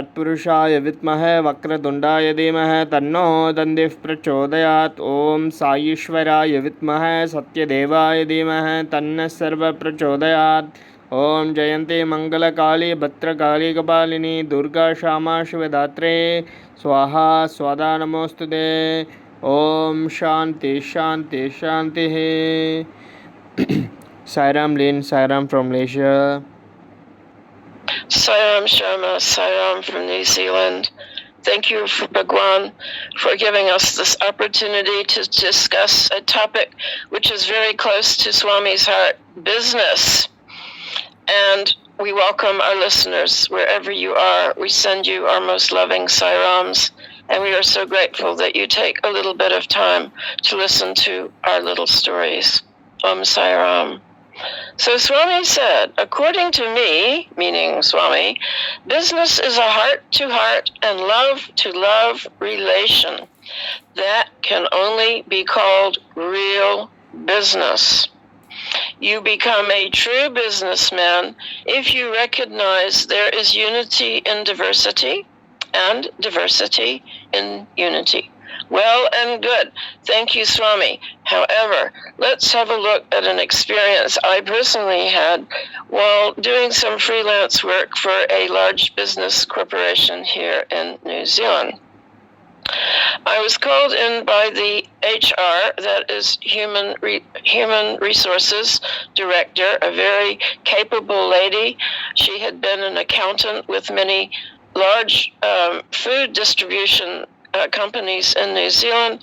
तत्पुरुषाय विद्महे वक्रतुण्डाय धीमहि तन्नो दन्दिः प्रचोदयात्। ॐ साईश्वराय विद्महे सत्यदेवाय धीमहि तन्नः सर्वः प्रचोदयात्। ॐ जयन्ती मङ्गलकाली भद्रकाली कपालिनी दुर्गा क्षमा शिवदात्रे स्वाहा स्वदा नमोऽस्तुते। ॐ शान्ति शान्ति शान्तिः। Sairam Lin, Sairam from Malaysia. Sairam Sharma, Sairam from New Zealand. Thank you, Bhagwan, for giving us this opportunity to discuss a topic which is very close to Swami's heart, business. And we welcome our listeners wherever you are. We send you our most loving Sairams, and we are so grateful that you take a little bit of time to listen to our little stories. Om Sairam. So Swami said, according to me, meaning Swami, business is a heart-to-heart and love-to-love relation that can only be called real business. You become a true businessman if you recognize there is unity in diversity and diversity in unity. Well and good. Thank you, Swami. However, let's have a look at an experience I personally had while doing some freelance work for a large business corporation here in New Zealand. I was called in by the HR, that is Human Resources Director, a very capable lady. She had been an accountant with many large food distribution companies in New Zealand,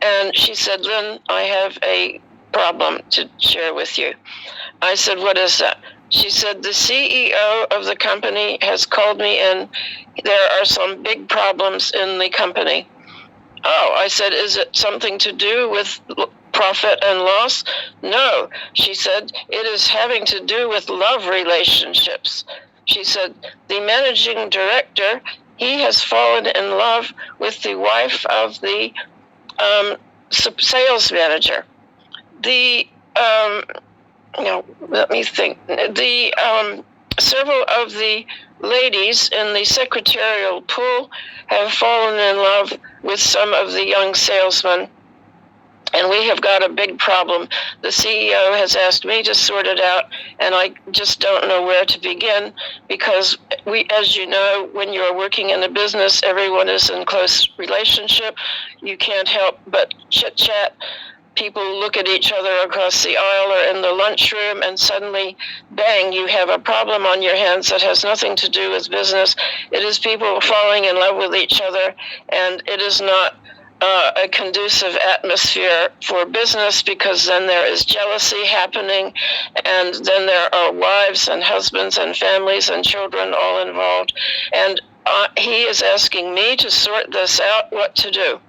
and she said, Lynn, I have a problem to share with you. I said, what is that? She said, the CEO of the company has called me in. There are some big problems in the company. Oh, I said, is it something to do with profit and loss? No, she said, it is having to do with love relationships. She said, the managing director, he has fallen in love with the wife of the sales manager. Let me think. Several of the ladies in the secretarial pool have fallen in love with some of the young salesmen, and we have got a big problem. The CEO has asked me to sort it out, and I just don't know where to begin, because as you know, when you're working in a business, everyone is in close relationship. You can't help but chit-chat. People look at each other across the aisle or in the lunchroom, and suddenly, bang, you have a problem on your hands that has nothing to do with business. It is people falling in love with each other, and it is not a conducive atmosphere for business, because then there is jealousy happening, and then there are wives and husbands and families and children all involved. And he is asking me to sort this out, what to do.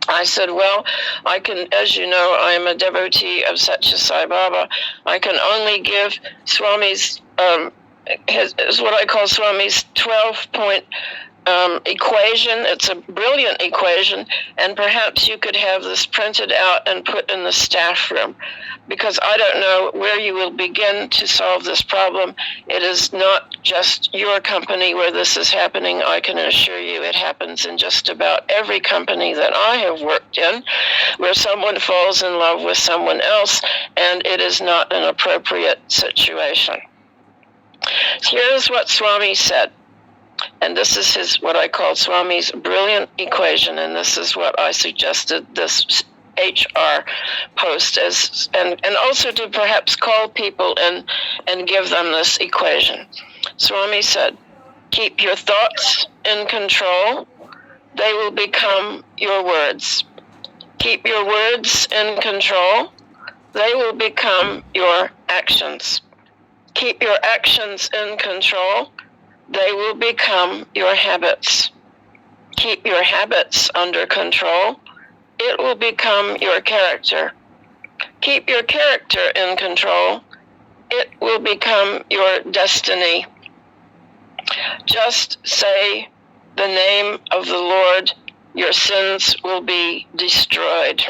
I said, well, I can, as you know, I am a devotee of Sathya Sai Baba. I can only give Swami's, is what I call Swami's 12-point equation. It's a brilliant equation, and perhaps you could have this printed out and put in the staff room, because I don't know where you will begin to solve this problem. It is not just your company where this is happening. I can assure you it happens in just about every company that I have worked in, where someone falls in love with someone else, and it is not an appropriate situation. Here's what Swami said. And this is his, what I call Swami's brilliant equation, and this is what I suggested this HR post as, and also to perhaps call people and give them this equation. Swami said, keep your thoughts in control. They will become your words. Keep your words in control. They will become your actions. Keep your actions in control. They will become your habits. Keep your habits under control. It will become your character. Keep your character in control. It will become your destiny. Just say the name of the Lord. Your sins will be destroyed.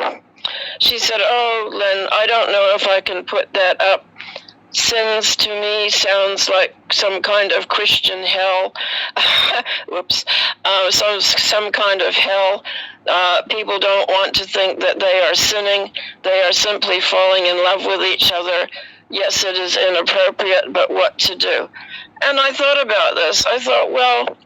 She said, oh, Lynn, I don't know if I can put that up. Sins to me sounds like some kind of Christian hell. Whoops. Some kind of hell. People don't want to think that they are sinning. They are simply falling in love with each other. Yes, it is inappropriate, but what to do? And I thought about this. I thought, well,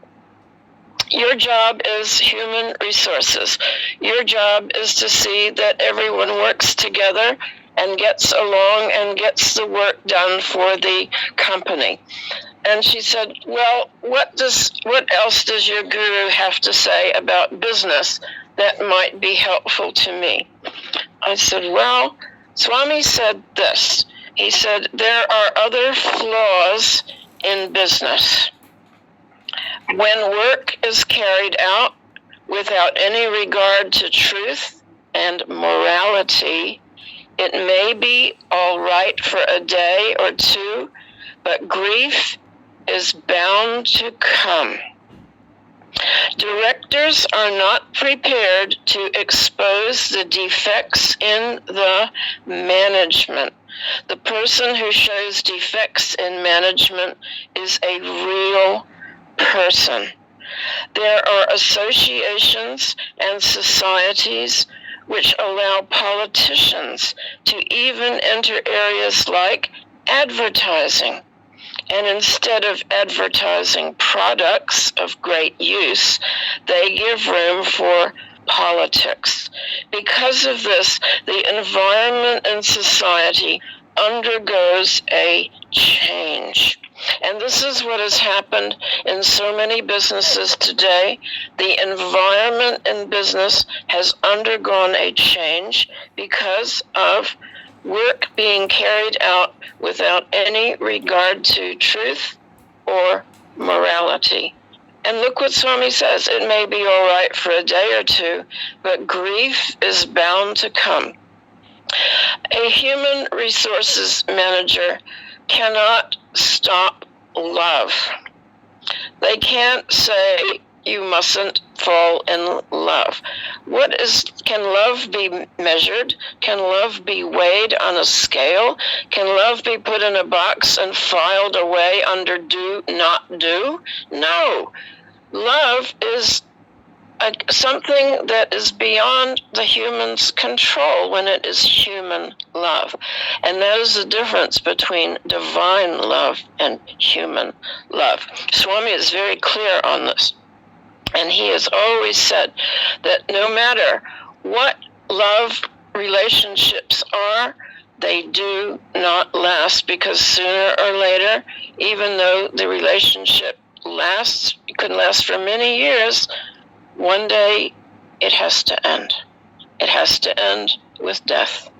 your job is human resources. Your job is to see that everyone works together and gets along and gets the work done for the company. And she said, well, what else does your guru have to say about business that might be helpful to me? I said, well, Swami said this. He said, there are other flaws in business. When work is carried out without any regard to truth and morality, it may be all right for a day or two, but grief is bound to come. Directors are not prepared to expose the defects in the management. The person who shows defects in management is a real person. There are associations and societies which allow politicians to even enter areas like advertising. And instead of advertising products of great use, they give room for politics. Because of this, the environment in society undergoes a change. And this is what has happened in so many businesses today. The environment in business has undergone a change because of work being carried out without any regard to truth or morality. And look what Swami says, it may be all right for a day or two, but grief is bound to come. A human resources manager cannot stop love. They can't say you mustn't fall in love. Can love be measured? Can love be weighed on a scale? Can love be put in a box and filed away under do, not do? No. Love is something that is beyond the human's control when it is human love. And that is the difference between divine love and human love. Swami is very clear on this. And he has always said that no matter what love relationships are, they do not last, because sooner or later, even though the relationship lasts, it could last for many years, one day it has to end. It has to end with death.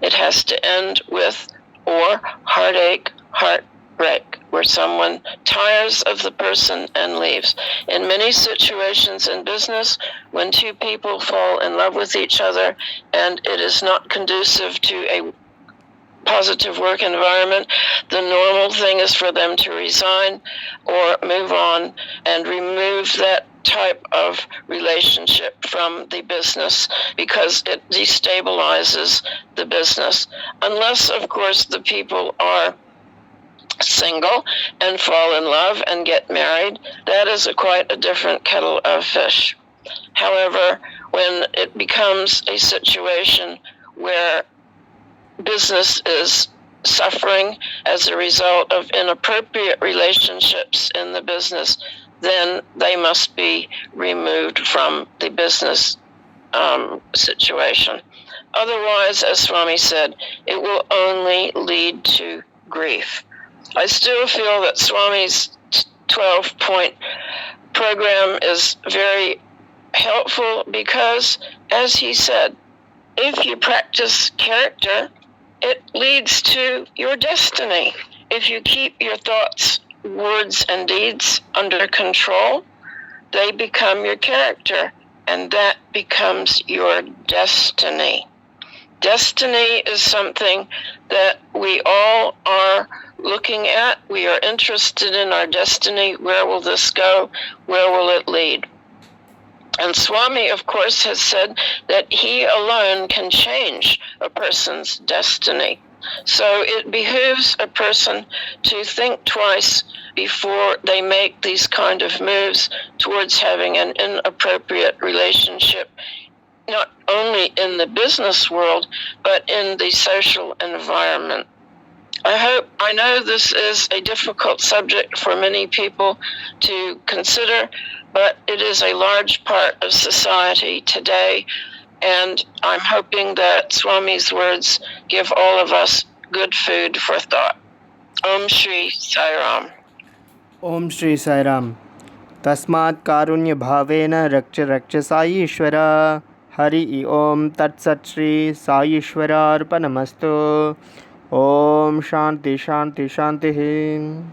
It has to end with or heartache, heartbreak, where someone tires of the person and leaves. In many situations in business, when two people fall in love with each other and it is not conducive to a positive work environment, the normal thing is for them to resign or move on and remove that type of relationship from the business, because it destabilizes the business. Unless, of course, the people are single and fall in love and get married, that is quite a different kettle of fish. However, when it becomes a situation where business is suffering as a result of inappropriate relationships in the business, then they must be removed from the business situation. Otherwise, as Swami said, it will only lead to grief. I still feel that Swami's 12-point program is very helpful because, as he said, if you practice character, it leads to your destiny. If you keep your thoughts, words, and deeds under control, they become your character, and that becomes your destiny. Destiny is something that we all are looking at. We are interested in our destiny. Where will this go? Where will it lead? And Swami, of course, has said that he alone can change a person's destiny. So it behooves a person to think twice before they make these kind of moves towards having an inappropriate relationship, not only in the business world, but in the social environment. I know this is a difficult subject for many people to consider, but it is a large part of society today, and I'm hoping that Swami's words give all of us good food for thought. Om Shri Sai Ram. Om Shri Sai Ram. Tasmat karunya bhavena rakcha rakcha Saishwara. Hari Om Tat Sat Shri Saishwara Arpanamastu. Om Shanti Shanti Shanti.